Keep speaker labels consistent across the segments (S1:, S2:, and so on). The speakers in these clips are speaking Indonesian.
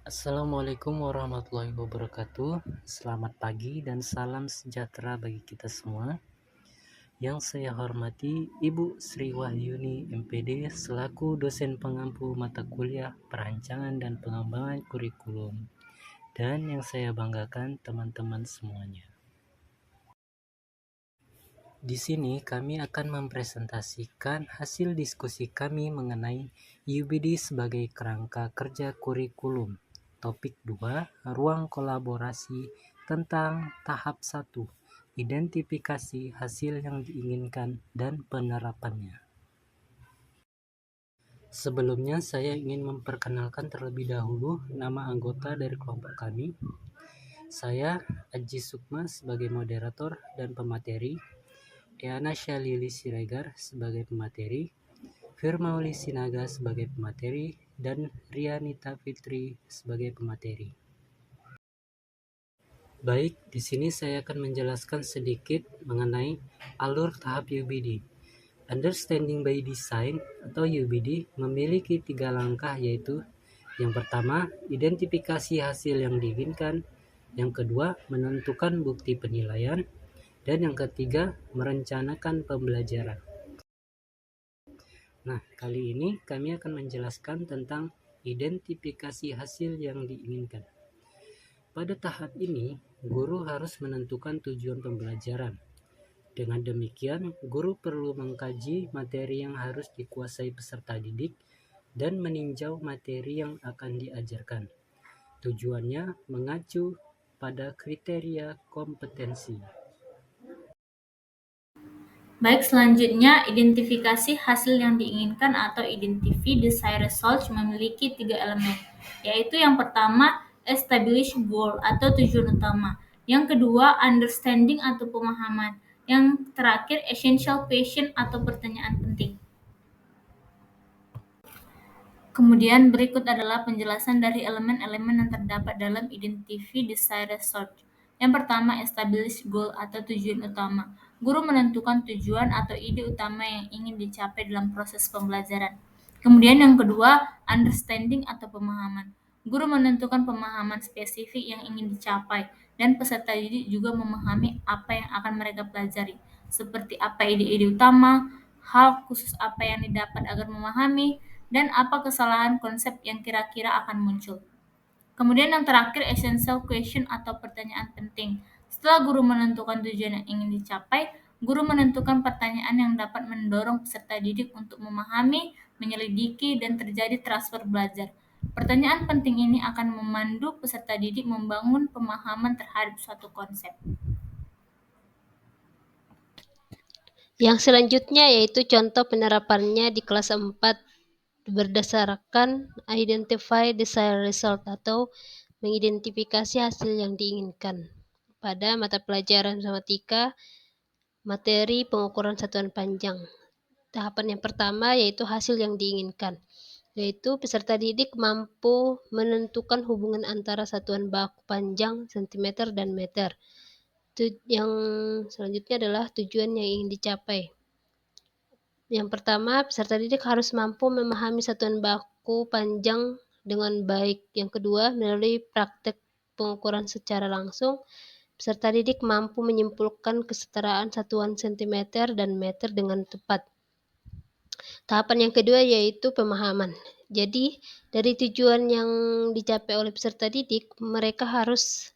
S1: Assalamualaikum warahmatullahi wabarakatuh. Selamat pagi dan salam sejahtera bagi kita semua. Yang saya hormati Ibu Sri Wahyuni MPD selaku dosen pengampu mata kuliah perancangan dan pengembangan kurikulum. Dan yang saya banggakan teman-teman semuanya. Di sini kami akan mempresentasikan hasil diskusi kami mengenai UBD sebagai kerangka kerja kurikulum. Topik 2, ruang kolaborasi tentang tahap 1, identifikasi hasil yang diinginkan dan penerapannya. Sebelumnya saya ingin memperkenalkan terlebih dahulu nama anggota dari kelompok kami. Saya Aji Sukma sebagai moderator dan pemateri, Eana Syalili Siregar sebagai pemateri, Firmauli Sinaga sebagai pemateri, dan Rianita Fitri sebagai pemateri. Baik, di sini saya akan menjelaskan sedikit mengenai alur tahap UBD. Understanding by Design atau UBD memiliki 3 langkah, yaitu yang pertama, identifikasi hasil yang diinginkan, yang kedua, menentukan bukti penilaian, dan yang ketiga, merencanakan pembelajaran. Nah, kali ini kami akan menjelaskan tentang identifikasi hasil yang diinginkan. Pada tahap ini, guru harus menentukan tujuan pembelajaran. Dengan demikian, guru perlu mengkaji materi yang harus dikuasai peserta didik dan meninjau materi yang akan diajarkan. Tujuannya mengacu pada kriteria kompetensi.
S2: Baik, selanjutnya identifikasi hasil yang diinginkan atau identify desired result memiliki 3 elemen, yaitu yang pertama establish goal atau tujuan utama, yang kedua understanding atau pemahaman, yang terakhir essential question atau pertanyaan penting. Kemudian berikut adalah penjelasan dari elemen-elemen yang terdapat dalam identify desired result. Yang pertama, establish goal atau tujuan utama. Guru menentukan tujuan atau ide utama yang ingin dicapai dalam proses pembelajaran. Kemudian yang kedua, understanding atau pemahaman. Guru menentukan pemahaman spesifik yang ingin dicapai dan peserta didik juga memahami apa yang akan mereka pelajari, seperti apa ide-ide utama, hal khusus apa yang didapat agar memahami, dan apa kesalahan konsep yang kira-kira akan muncul. Kemudian yang terakhir, essential question atau pertanyaan penting. Setelah guru menentukan tujuan yang ingin dicapai, guru menentukan pertanyaan yang dapat mendorong peserta didik untuk memahami, menyelidiki, dan terjadi transfer belajar. Pertanyaan penting ini akan memandu peserta didik membangun pemahaman terhadap suatu konsep.
S3: Yang selanjutnya yaitu contoh penerapannya di kelas 4 berdasarkan identify desired result atau mengidentifikasi hasil yang diinginkan. Pada mata pelajaran matematika, materi pengukuran satuan panjang. Tahapan yang pertama yaitu hasil yang diinginkan, yaitu peserta didik mampu menentukan hubungan antara satuan baku panjang, sentimeter, dan meter. Yang selanjutnya adalah tujuan yang ingin dicapai. Yang pertama, peserta didik harus mampu memahami satuan baku panjang dengan baik. Yang kedua, melalui praktek pengukuran secara langsung, peserta didik mampu menyimpulkan kesetaraan satuan sentimeter dan meter dengan tepat. Tahapan yang kedua yaitu pemahaman. Jadi, dari tujuan yang dicapai oleh peserta didik, mereka harus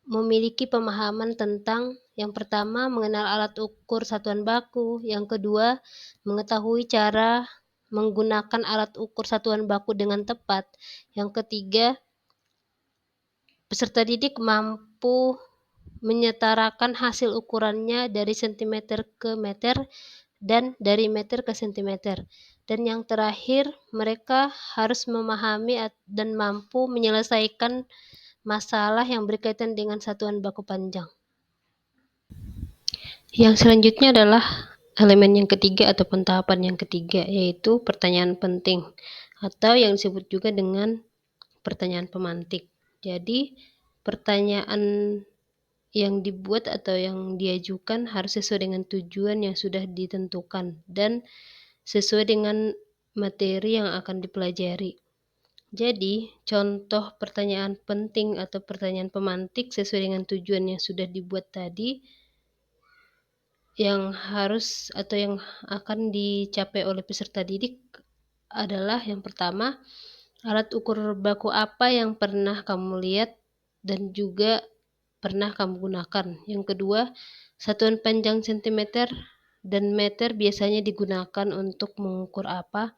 S3: memiliki pemahaman tentang yang pertama mengenal alat ukur satuan baku, yang kedua mengetahui cara menggunakan alat ukur satuan baku dengan tepat, yang ketiga peserta didik mampu menyetarakan hasil ukurannya dari sentimeter ke meter dan dari meter ke sentimeter. Dan yang terakhir, mereka harus memahami dan mampu menyelesaikan masalah yang berkaitan dengan satuan baku panjang. Yang selanjutnya adalah elemen yang ketiga ataupun tahapan yang ketiga, yaitu pertanyaan penting atau yang disebut juga dengan pertanyaan pemantik. Jadi, pertanyaan yang dibuat atau yang diajukan harus sesuai dengan tujuan yang sudah ditentukan dan sesuai dengan materi yang akan dipelajari. Jadi, contoh pertanyaan penting atau pertanyaan pemantik sesuai dengan tujuan yang sudah dibuat tadi, yang harus atau yang akan dicapai oleh peserta didik adalah yang pertama, alat ukur baku apa yang pernah kamu lihat dan juga pernah kamu gunakan. Yang kedua, satuan panjang sentimeter dan meter biasanya digunakan untuk mengukur apa.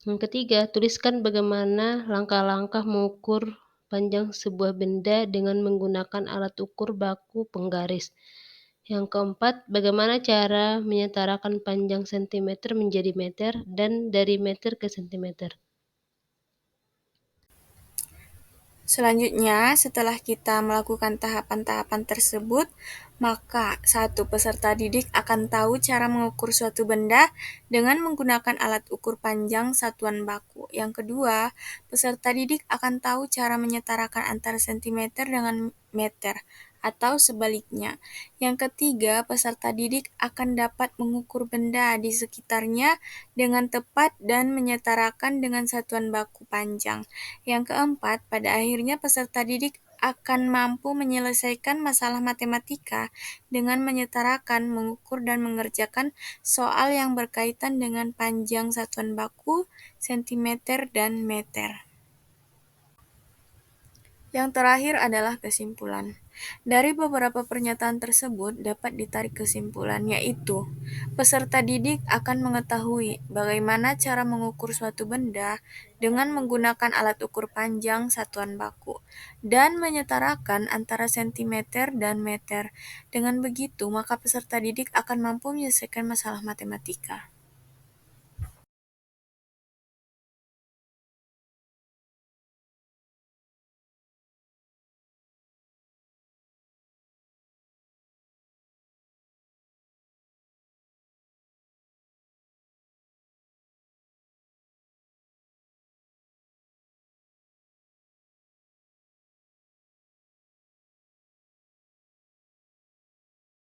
S3: Yang ketiga, tuliskan bagaimana langkah-langkah mengukur panjang sebuah benda dengan menggunakan alat ukur baku penggaris. Yang keempat, bagaimana cara menyetarakan panjang sentimeter menjadi meter dan dari meter ke sentimeter.
S4: Selanjutnya, setelah kita melakukan tahapan-tahapan tersebut, maka satu peserta didik akan tahu cara mengukur suatu benda dengan menggunakan alat ukur panjang satuan baku. Yang kedua, peserta didik akan tahu cara menyetarakan antara sentimeter dengan meter atau sebaliknya. Yang ketiga, peserta didik akan dapat mengukur benda di sekitarnya dengan tepat dan menyetarakan dengan satuan baku panjang. Yang keempat, pada akhirnya peserta didik akan mampu menyelesaikan masalah matematika dengan menyetarakan, mengukur, dan mengerjakan soal yang berkaitan dengan panjang satuan baku, sentimeter, dan meter. Yang terakhir adalah kesimpulan. Dari beberapa pernyataan tersebut dapat ditarik kesimpulan, yaitu peserta didik akan mengetahui bagaimana cara mengukur suatu benda dengan menggunakan alat ukur panjang satuan baku dan menyetarakan antara sentimeter dan meter. Dengan begitu, maka peserta didik akan mampu menyelesaikan masalah matematika.